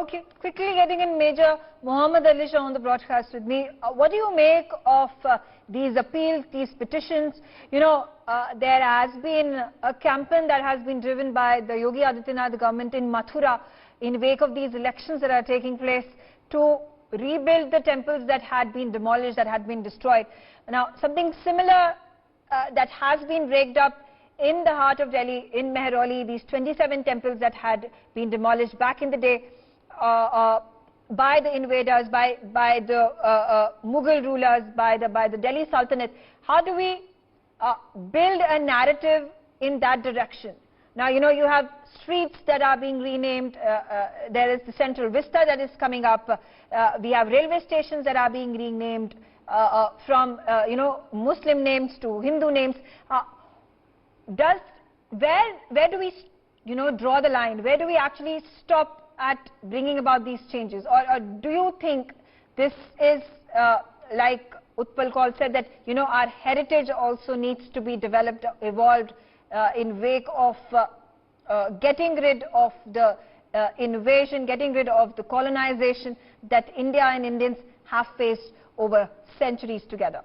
Okay, quickly getting in Major Mohammed Ali Shah on the broadcast with me. What do you make of these appeals, these petitions? You know, there has been a campaign that has been driven by the Yogi Adityanath government in Mathura in wake of these elections that are taking place to rebuild the temples that had been demolished, that had been destroyed. Now, something similar that has been raked up in the heart of Delhi, in Mehrauli, these 27 temples that had been demolished back in the day by the invaders, by the Mughal rulers, by the Delhi Sultanate. How do we build a narrative in that direction? Now, you know, you have streets that are being renamed. There is the Central Vista that is coming up. We have railway stations that are being renamed from, you know, Muslim names to Hindu names. Where do we, you know, draw the line? Where do we actually stop at bringing about these changes? Or do you think this is, like Utpal Kaul said, that, you know, our heritage also needs to be developed, evolved in wake of getting rid of the invasion, getting rid of the colonization that India and Indians have faced over centuries together?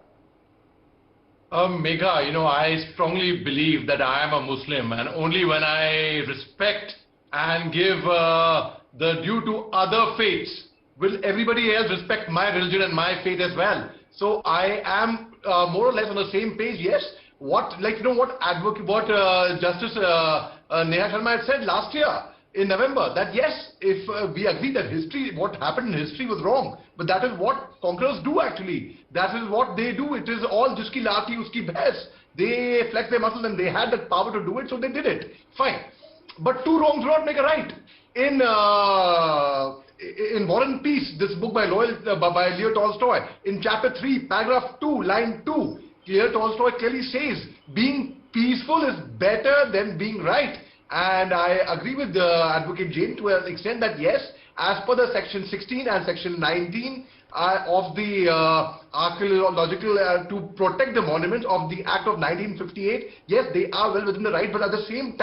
Megha, you know, I strongly believe that I am a Muslim, and only when I respect and give the due to other faiths will everybody else respect my religion and my faith as well. So I am more or less on the same page. Yes, what Justice Neha Sharma had said last year in November, that yes, if we agree that history, what happened in history was wrong, but that is what conquerors do actually. That is what they do. It is all jiski lati uski bhais. They flex their muscles and they had the power to do it, so they did it. Fine. But two wrongs do not make a right. In War and Peace, this book by Leo Tolstoy, in chapter 3, paragraph 2, line 2, Leo Tolstoy clearly says, being peaceful is better than being right. And I agree with Advocate Jain to an extent that yes, as per the section 16 and section 19 of the archaeological to protect the monuments of the Act of 1958, yes, they are well within the right, but at the same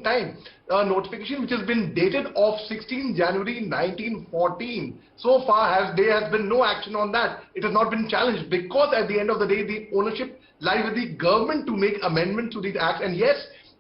time, a notification which has been dated of 16 January 1914. So far there has been no action on that. It has not been challenged because at the end of the day, the ownership lies with the government to make amendments to these acts. And yes,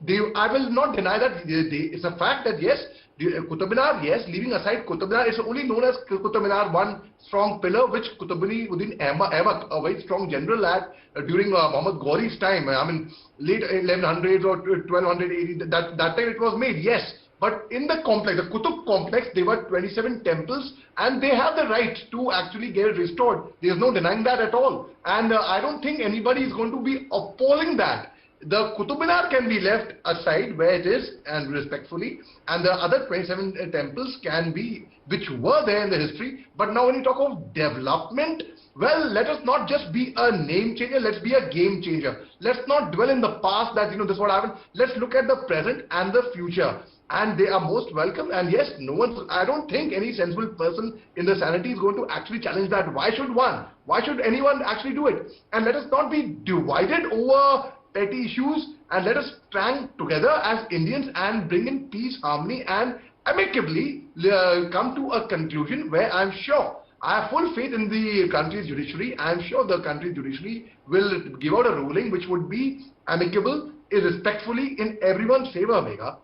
I will not deny that it's a fact that yes, Qutub Minar, yes, leaving aside Qutub Minar, it's only known as Qutub Minar, one strong pillar which Qutbuddin Ahmad, a very strong general lad during Muhammad Ghori's time, I mean late 1100s or 1280, that time it was made, yes. But in the complex, the Qutub complex, there were 27 temples and they have the right to actually get it restored. There is no denying that at all. And I don't think anybody is going to be opposing that. The Qutub Minar can be left aside where it is and respectfully, and the other 27 temples can be, which were there in the history. But now when you talk of development, well, let us not just be a name changer, let's be a game changer. Let's not dwell in the past that, you know, this is what happened. Let's look at the present and the future. And they are most welcome. And yes, I don't think any sensible person in the sanity is going to actually challenge that. Why should anyone actually do it? And let us not be divided over petty issues, and let us stand together as Indians and bring in peace, harmony, and amicably come to a conclusion where I'm sure, I have full faith in the country's judiciary. I'm sure the country's judiciary will give out a ruling which would be amicable, respectfully in everyone's favor, Megha.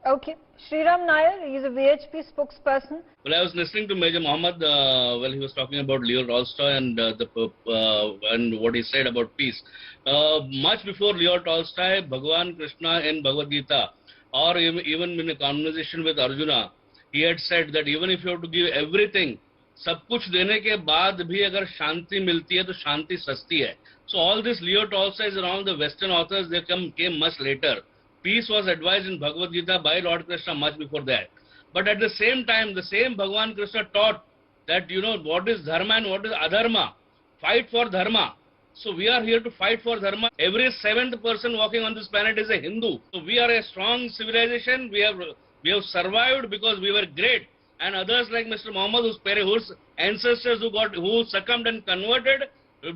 Okay. Sriram Nair, he is a VHP spokesperson. Well, I was listening to Major Mohammed while he was talking about Leo Tolstoy and and what he said about peace. Much before Leo Tolstoy, Bhagwan Krishna in Bhagavad Gita, or even in a conversation with Arjuna, he had said that even if you have to give everything, सब कुछ देने के बाद भी अगर शांति मिलती है तो शांति सस्ती है. So all this Leo Tolstoy is around the Western authors, they came much later. Peace was advised in Bhagavad Gita by Lord Krishna much before that. But at the same time, the same Bhagwan Krishna taught that, you know, what is dharma and what is adharma. Fight for dharma. So we are here to fight for dharma. Every seventh person walking on this planet is a Hindu. So we are a strong civilization. We have survived because we were great. And others like Mr. Mohammed, whose ancestors who succumbed and converted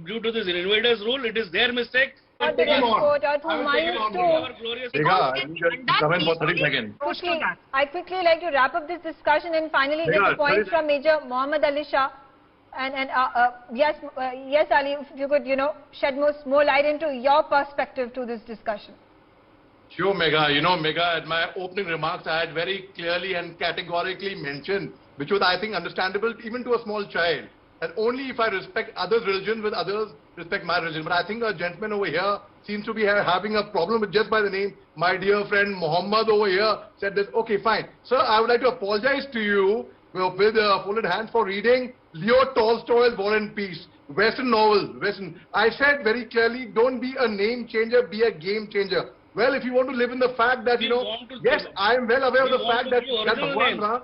due to this invaders rule, it is their mistake. or the exporter who minds to... Megha, I need to come in for 30 seconds. I quickly like to wrap up this discussion and finally get the point from Major Mohammed Ali Shah. Yes, Ali, if you could, shed more light into your perspective to this discussion. Sure, Megha. Megha, at my opening remarks, I had very clearly and categorically mentioned, which was, I think, understandable even to a small child, that only if I respect others' religion, will others respect my religion. But I think a gentleman over here seems to be having a problem with just by the name. My dear friend Mohommed over here said this. Okay, fine. Sir, I would like to apologize to you with folded hands for reading Leo Tolstoy's War and Peace, Western novel. I said very clearly, don't be a name changer, be a game changer. Well, if you want to live in the fact that, yes, I am well aware of the fact that Bhagwan Ram,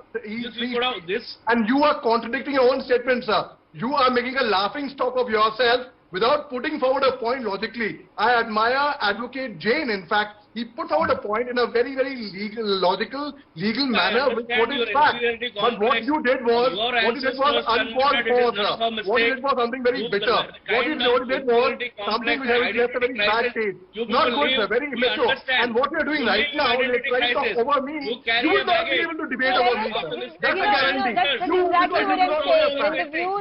and you are contradicting your own statement, sir. You are making a laughing stock of yourself without putting forward a point logically. I admire Advocate Jain. In fact, he put forward a point in a very, very logical manner with quoted facts. But what you did was uncalled for, sir. What you did was something very bitter. What you did was something which has left a very bad taste. Not good, sir. Very immature. And what you are doing right now is trying to talk over me. You will not be able to debate over me, sir. That's a guarantee.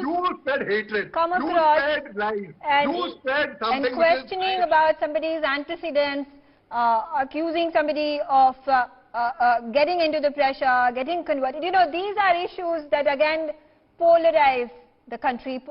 You said hatred. You said lies. You said something. And questioning about somebody's antecedents. Accusing somebody of getting into the pressure, getting converted. These are issues that again polarize the country.